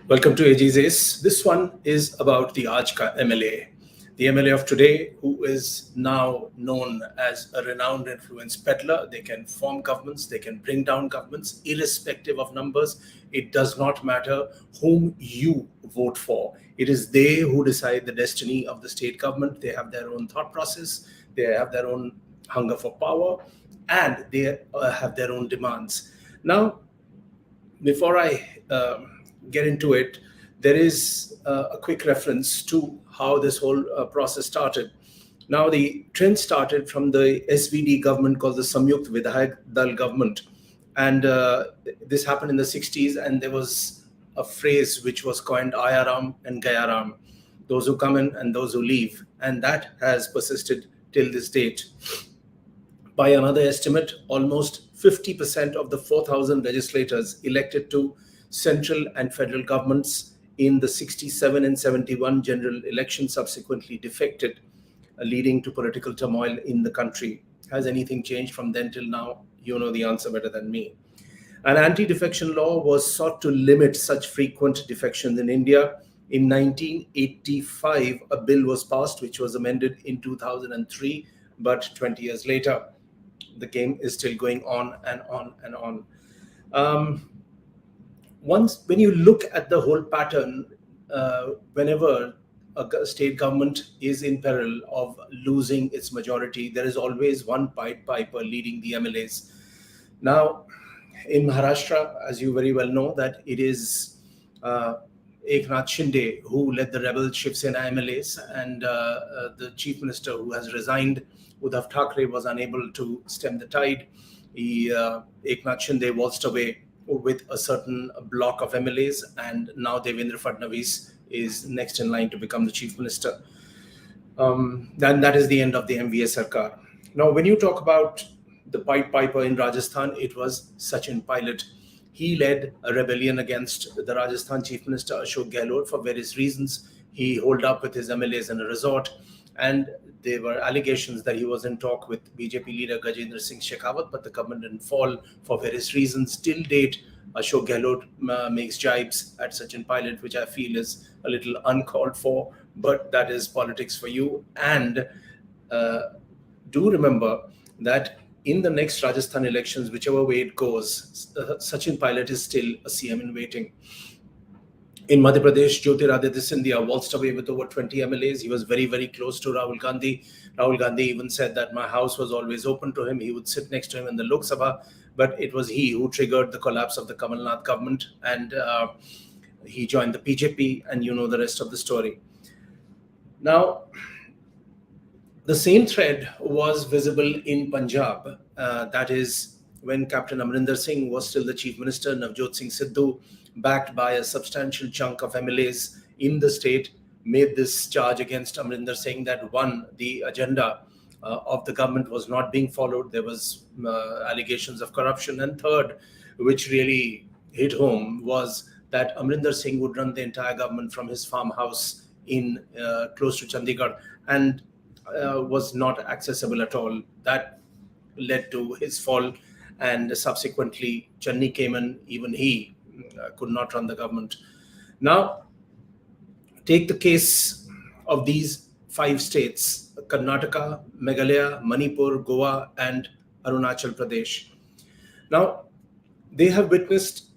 Welcome to AG's. This one is about the Aaj Ka MLA. The MLA of today, who is now known as a renowned influence peddler. They can form governments, they can bring down governments, irrespective of numbers. It does not matter whom you vote for. It is they who decide the destiny of the state government. They have their own thought process, they have their own hunger for power, and they have their own demands. Now, before I get into it, there is a quick reference to how this whole process started. Now, the trend started from the SVD government called the Samyukt Vidhayak Dal government. And this happened in the 60s, and there was a phrase which was coined Ayaram and Gayaram, those who come in and those who leave. And that has persisted till this date. By another estimate, almost 50% of the 4,000 legislators elected to central and federal governments in the 67 and 71 general elections subsequently defected, leading to political turmoil in the country. Has anything changed from then till now? You know the answer better than me. An anti-defection law was sought to limit such frequent defections in India. In 1985, a bill was passed which was amended in 2003, but 20 years later, the game is still going on and on and on. When you look at the whole pattern, whenever a state government is in peril of losing its majority, there is always one Pied Piper leading the MLAs. Now, in Maharashtra, as you very well know, that it is Eknath Shinde who led the rebel Shiv Sena MLAs, and the chief minister who has resigned, Uddhav Thackeray, was unable to stem the tide. Eknath Shinde waltzed away with a certain block of MLAs, and now Devendra Fadnavis is next in line to become the chief minister. Then that is the end of the MVA Sarkar. Now, when you talk about the Pied Piper in Rajasthan, it was Sachin Pilot. He led a rebellion against the Rajasthan chief minister Ashok Gehlot for various reasons. He holed up with his MLAs in a resort, and there were allegations that he was in talk with BJP leader Gajendra Singh Shekhawat, but the government didn't fall for various reasons. Till date, Ashok Gehlot makes jibes at Sachin Pilot, which I feel is a little uncalled for, but that is politics for you. And do remember that in the next Rajasthan elections, whichever way it goes, Sachin Pilot is still a CM in waiting. In Madhya Pradesh, Jyotiraditya Scindia waltzed away with over 20 MLAs. He was very, very close to Rahul Gandhi. Rahul Gandhi even said that my house was always open to him. He would sit next to him in the Lok Sabha. But it was he who triggered the collapse of the Kamal Nath government. And he joined the BJP, and you know the rest of the story. Now, the same thread was visible in Punjab. That is when Captain Amrinder Singh was still the chief minister. Navjot Singh Sidhu, backed by a substantial chunk of MLAs in the state, made this charge against Amrinder Singh that one, the agenda of the government was not being followed. There was allegations of corruption. And third, which really hit home, was that Amrinder Singh would run the entire government from his farmhouse in close to Chandigarh, and was not accessible at all. That led to his fall, and subsequently Channi came in. Even he could not run the government. Now, take the case of these 5 states: Karnataka, Meghalaya, Manipur, Goa, and Arunachal Pradesh. Now, they have witnessed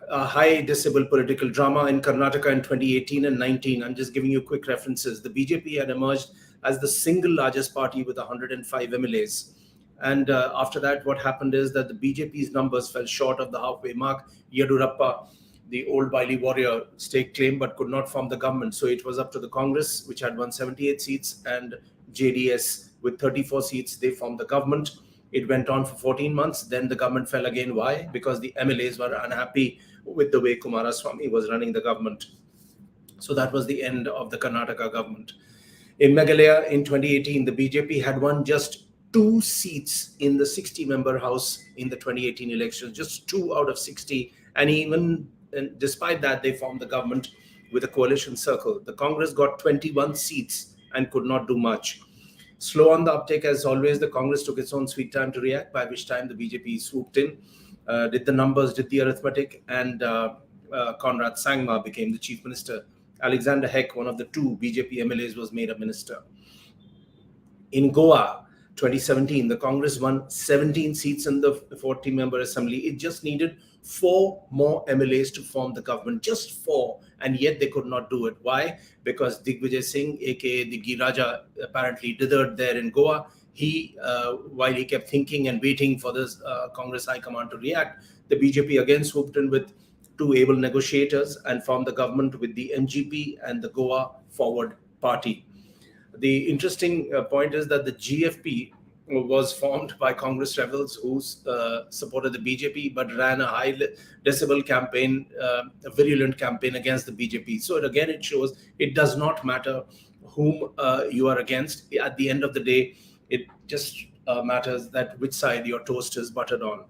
a high decibel political drama in Karnataka in 2018 and 19. I'm just giving you quick references. The BJP had emerged as the single largest party with 105 MLAs. And after that, what happened is that the BJP's numbers fell short of the halfway mark. Yedurappa, the old wily warrior, staked claim but could not form the government. So it was up to the Congress, which had 178 seats, and JDS with 34 seats. They formed the government. It went on for 14 months. Then the government fell again. Why? Because the MLAs were unhappy with the way Kumaraswamy was running the government. So that was the end of the Karnataka government. In Meghalaya in 2018, the BJP had won just 2 seats in the 60-member House in the 2018 elections, just 2 out of 60. And despite that, they formed the government with a coalition circle. The Congress got 21 seats and could not do much. Slow on the uptake as always, the Congress took its own sweet time to react, by which time the BJP swooped in, did the numbers, did the arithmetic, and Conrad Sangma became the chief minister. Alexander Heck, one of the two BJP MLAs, was made a minister. In Goa, 2017, the Congress won 17 seats in the 40-member assembly. It just needed 4 more MLAs to form the government, just 4, and yet they could not do it. Why? Because Digvijay Singh, aka Diggi Raja, apparently dithered there in Goa. While he kept thinking and waiting for this Congress High Command to react, the BJP again swooped in with 2 able negotiators and formed the government with the MGP and the Goa Forward Party. The interesting point is that the GFP was formed by Congress rebels who supported the BJP but ran a high decibel campaign, a virulent campaign against the BJP. So again, it shows it does not matter whom you are against. At the end of the day, it just matters that which side your toast is buttered on.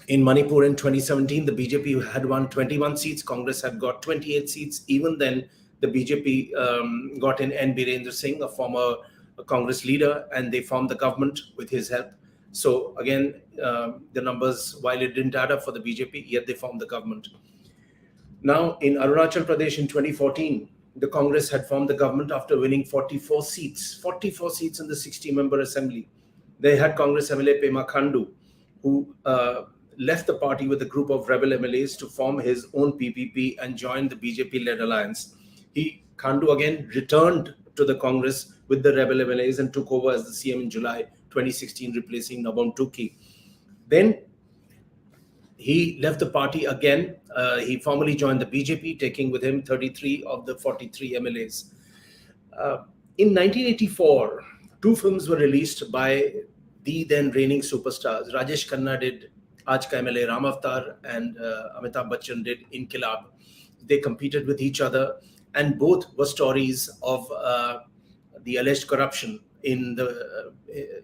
In Manipur in 2017, the BJP had won 21 seats. Congress had got 28 seats. Even then, the BJP got in N. Birendra Singh, a former Congress leader, and they formed the government with his help. So again, the numbers, while it didn't add up for the BJP, yet they formed the government. Now, in Arunachal Pradesh in 2014, the Congress had formed the government after winning 44 seats in the 60-member assembly. They had Congress MLA Pema Khandu, who left the party with a group of rebel MLAs to form his own PPP and join the BJP-led alliance. Khandu again returned to the Congress with the rebel MLAs and took over as the CM in July 2016, replacing Nabam Tukki. Then he left the party again. He formally joined the BJP, taking with him 33 of the 43 MLAs. In 1984, 2 films were released by the then reigning superstars. Rajesh Khanna did Aaj Ka MLA Ram Avatar, and Amitabh Bachchan did Inqilab. They competed with each other, and both were stories of the alleged corruption in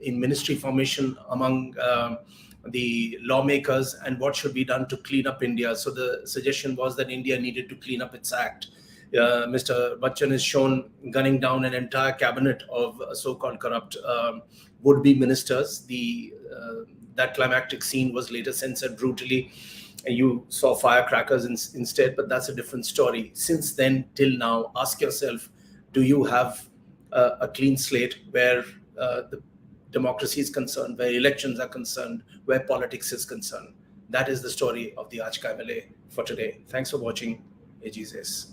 ministry formation among the lawmakers and what should be done to clean up India. So the suggestion was that India needed to clean up its act. Mr. Bachchan is shown gunning down an entire cabinet of so-called corrupt would-be ministers. That climactic scene was later censored brutally. You saw firecrackers instead, but that's a different story. Since then till now, ask yourself, do you have a clean slate where the democracy is concerned, where elections are concerned, where politics is concerned? That is the story of the Aaj Ka MLA for today. Thanks for watching. AG's.